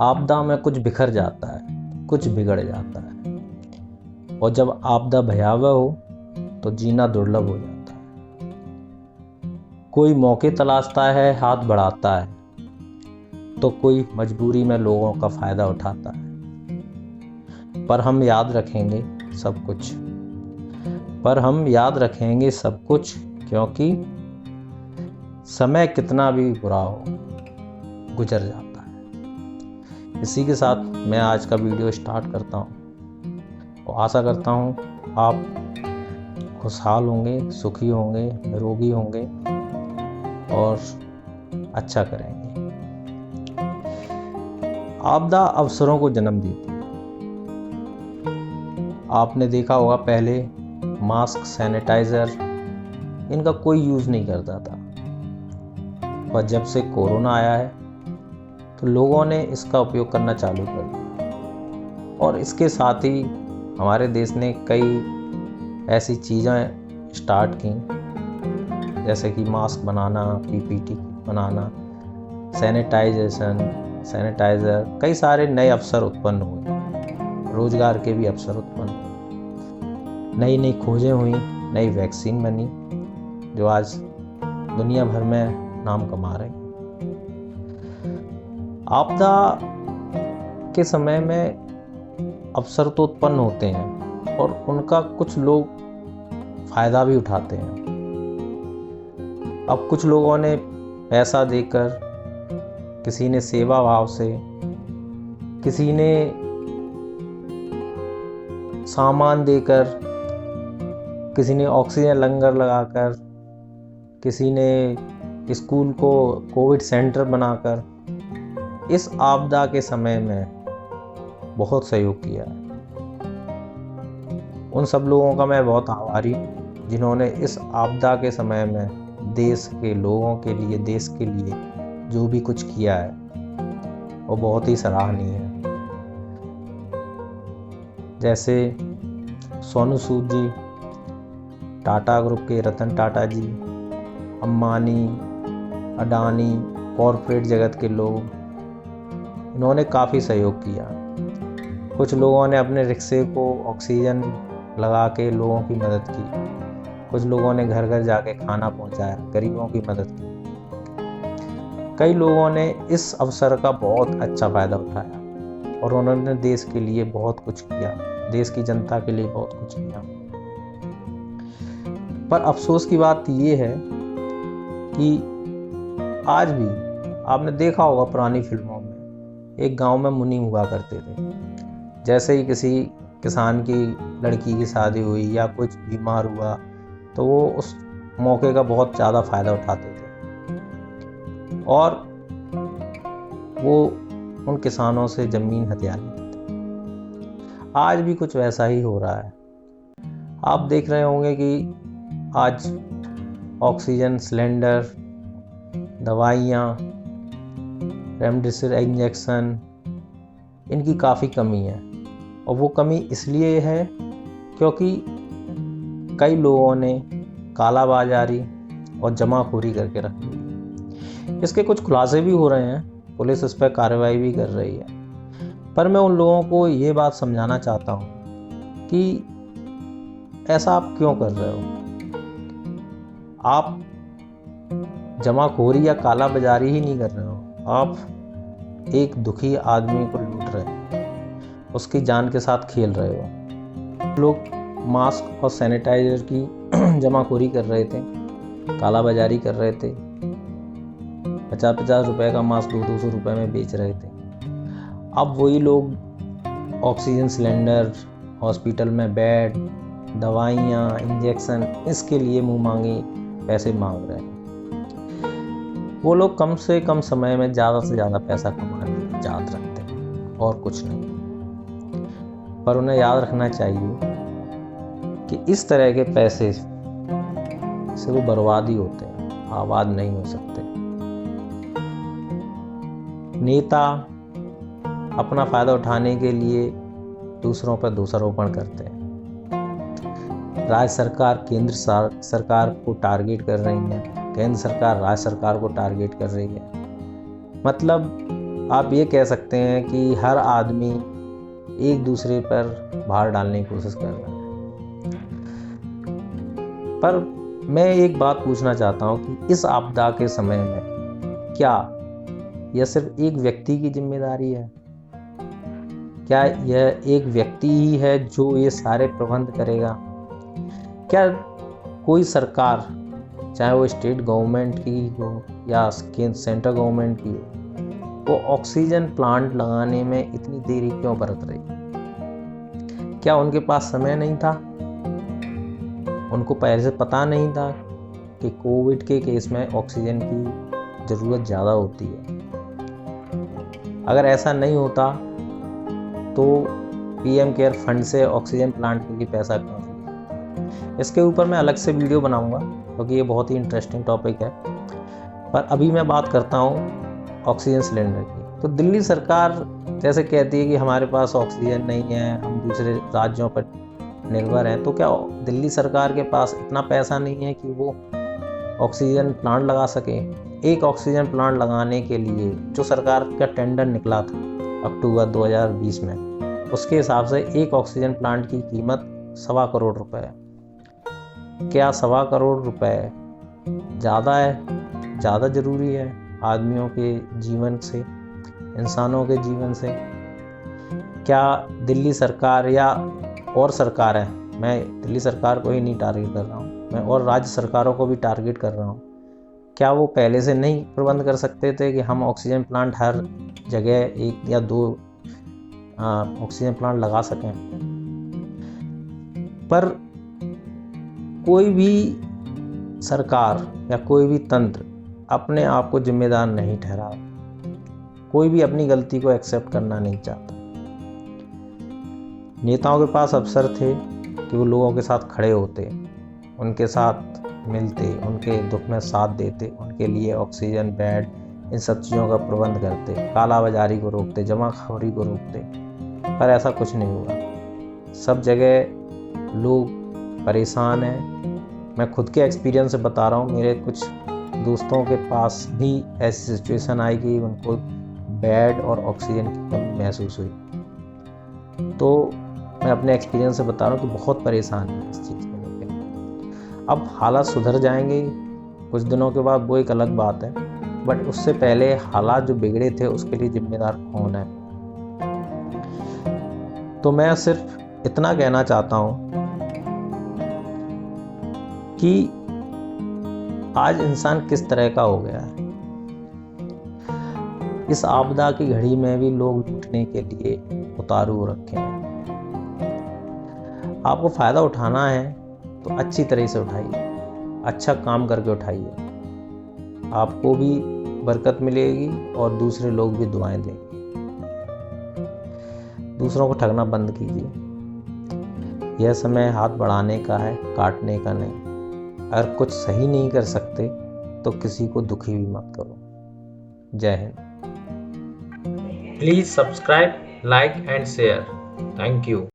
आपदा में कुछ बिखर जाता है, कुछ बिगड़ जाता है, और जब आपदा भयावह हो तो जीना दुर्लभ हो जाता है। कोई मौके तलाशता है, हाथ बढ़ाता है, तो कोई मजबूरी में लोगों का फायदा उठाता है। पर हम याद रखेंगे सब कुछ, क्योंकि समय कितना भी बुरा हो गुजर जाता है। इसी के साथ मैं आज का वीडियो स्टार्ट करता हूँ और आशा करता हूँ आप खुशहाल होंगे, सुखी होंगे, निरोगी होंगे और अच्छा करेंगे। आपदा अवसरों को जन्म देती है। आपने देखा होगा पहले मास्क, सैनिटाइज़र इनका कोई यूज़ नहीं करता था, पर जब से कोरोना आया है तो लोगों ने इसका उपयोग करना चालू कर दिया। और इसके साथ ही हमारे देश ने कई ऐसी चीज़ें स्टार्ट की, जैसे कि मास्क बनाना, पीपीटी बनाना, सैनिटाइज़र, कई सारे नए अवसर उत्पन्न हुए, रोजगार के भी अवसर उत्पन्न हुए, नई नई खोजें हुई, नई वैक्सीन बनी जो आज दुनिया भर में नाम कमा रही। आपदा के समय में अवसर तो उत्पन्न होते हैं और उनका कुछ लोग फायदा भी उठाते हैं। अब कुछ लोगों ने पैसा देकर, किसी ने सेवा भाव से, किसी ने सामान देकर, किसी ने ऑक्सीजन लंगर लगाकर, किसी ने स्कूल को कोविड सेंटर बनाकर इस आपदा के समय में बहुत सहयोग किया है। उन सब लोगों का मैं बहुत आभारी हूँ जिन्होंने इस आपदा के समय में देश के लोगों के लिए, देश के लिए जो भी कुछ किया है वो बहुत ही सराहनीय है। जैसे सोनू सूद जी, टाटा ग्रुप के रतन टाटा जी, अंबानी, अडानी, कॉरपोरेट जगत के लोग, इन्होंने काफ़ी सहयोग किया। कुछ लोगों ने अपने रिक्शे को ऑक्सीजन लगा के लोगों की मदद की, कुछ लोगों ने घर घर जाके खाना पहुंचाया, गरीबों की मदद की। कई लोगों ने इस अवसर का बहुत अच्छा फ़ायदा उठाया और उन्होंने देश के लिए बहुत कुछ किया, देश की जनता के लिए बहुत कुछ किया। पर अफसोस की बात ये है कि आज भी आपने देखा होगा पुरानी फिल्मों में एक गांव में मुनि हुआ करते थे। जैसे ही किसी किसान की लड़की की शादी हुई या कुछ बीमार हुआ तो वो उस मौके का बहुत ज़्यादा फ़ायदा उठाते थे और वो उन किसानों से ज़मीन हथिया लेते थे। आज भी कुछ वैसा ही हो रहा है। आप देख रहे होंगे कि आज ऑक्सीजन सिलेंडर, दवाइयाँ, रेमडेसिविर इंजेक्शन, इनकी काफ़ी कमी है। और वो कमी इसलिए है क्योंकि कई लोगों ने कालाबाजारी और जमाखोरी करके रखी है। इसके कुछ खुलासे भी हो रहे हैं, पुलिस इस पर कार्रवाई भी कर रही है। पर मैं उन लोगों को ये बात समझाना चाहता हूँ कि ऐसा आप क्यों कर रहे हो। आप जमाखोरी या काला बाजारी ही नहीं कर रहे हो, आप एक दुखी आदमी को लूट रहे हो, उसकी जान के साथ खेल रहे हो। लोग मास्क और सैनिटाइज़र की जमाखोरी कर रहे थे, काला बाजारी कर रहे थे, 50-50 रुपए का मास्क 200 रुपए में बेच रहे थे। अब वही लोग ऑक्सीजन सिलेंडर, हॉस्पिटल में बेड, दवाइयाँ, इंजेक्शन, इसके लिए मुँह मांगी पैसे मांग रहे हैं। वो लोग कम से कम समय में ज़्यादा से ज़्यादा पैसा कमाने की चाहत रखते हैं और कुछ नहीं। पर उन्हें याद रखना चाहिए कि इस तरह के पैसे से वो बर्बाद ही होते हैं, आबाद नहीं हो सकते। नेता अपना फ़ायदा उठाने के लिए दूसरों पर दोषारोपण करते हैं। राज्य सरकार केंद्र सरकार को टारगेट कर रही है, केंद्र सरकार राज्य सरकार को टारगेट कर रही है। मतलब आप ये कह सकते हैं कि हर आदमी एक दूसरे पर भार डालने की कोशिश कर रहा है। पर मैं एक बात पूछना चाहता हूँ कि इस आपदा के समय में क्या यह सिर्फ एक व्यक्ति की जिम्मेदारी है? क्या यह एक व्यक्ति ही है जो ये सारे प्रबंध करेगा? क्या कोई सरकार, चाहे वो स्टेट गवर्नमेंट की हो या सेंट्रल गवर्नमेंट की हो, वो ऑक्सीजन प्लांट लगाने में इतनी देरी क्यों बरत रही? क्या उनके पास समय नहीं था? उनको पहले से पता नहीं था कि कोविड के केस में ऑक्सीजन की ज़रूरत ज़्यादा होती है? अगर ऐसा नहीं होता तो पीएम केयर फंड से ऑक्सीजन प्लांट के लिए पैसा क्यों दिया? इसके ऊपर मैं अलग से वीडियो बनाऊंगा क्योंकि ये बहुत ही इंटरेस्टिंग टॉपिक है। पर अभी मैं बात करता हूँ ऑक्सीजन सिलेंडर की। तो दिल्ली सरकार जैसे कहती है कि हमारे पास ऑक्सीजन नहीं है, हम दूसरे राज्यों पर निर्भर हैं, तो क्या दिल्ली सरकार के पास इतना पैसा नहीं है कि वो ऑक्सीजन प्लांट लगा सके? एक ऑक्सीजन प्लांट लगाने के लिए जो सरकार का टेंडर निकला था अक्टूबर 2020 में, उसके हिसाब से एक ऑक्सीजन प्लांट की कीमत 1.25 करोड़ रुपए है। क्या 1.25 करोड़ रुपए ज़्यादा है? ज़्यादा ज़रूरी है आदमियों के जीवन से, इंसानों के जीवन से? क्या दिल्ली सरकार या और सरकार है, मैं दिल्ली सरकार को ही नहीं टारगेट कर रहा हूँ, मैं और राज्य सरकारों को भी टारगेट कर रहा हूँ, क्या वो पहले से नहीं प्रबंध कर सकते थे कि हम ऑक्सीजन प्लांट हर जगह 1 या 2 ऑक्सीजन प्लांट लगा सकें? पर कोई भी सरकार या कोई भी तंत्र अपने आप को जिम्मेदार नहीं ठहरा, कोई भी अपनी गलती को एक्सेप्ट करना नहीं चाहता। नेताओं के पास अवसर थे कि वो लोगों के साथ खड़े होते, उनके साथ मिलते, उनके दुख में साथ देते, उनके लिए ऑक्सीजन, बेड, इन सब चीज़ों का प्रबंध करते, कालाबाजारी को रोकते, जमाखोरी को रोकते, पर ऐसा कुछ नहीं हुआ। सब जगह लोग परेशान हैं। मैं खुद के एक्सपीरियंस से बता रहा हूँ, मेरे कुछ दोस्तों के पास भी ऐसी सिचुएशन आई कि उनको बेड और ऑक्सीजन की कमी महसूस हुई। तो मैं अपने एक्सपीरियंस से बता रहा हूँ कि बहुत परेशान है इस चीज़ को लेकर। अब हालात सुधर जाएंगे कुछ दिनों के बाद, वो एक अलग बात है, बट उससे पहले हालात जो बिगड़े थे उसके लिए जिम्मेदार कौन है? तो मैं सिर्फ इतना कहना चाहता हूँ कि आज इंसान किस तरह का हो गया है। इस आपदा की घड़ी में भी लोग लूटने के लिए उतारू रखे हैं। आपको फ़ायदा उठाना है तो अच्छी तरह से उठाइए, अच्छा काम करके उठाइए, आपको भी बरकत मिलेगी और दूसरे लोग भी दुआएं देंगे। दूसरों को ठगना बंद कीजिए। यह समय हाथ बढ़ाने का है, काटने का नहीं। अगर कुछ सही नहीं कर सकते तो किसी को दुखी भी मत करो। जय Hind. Please subscribe, like and share. Thank you.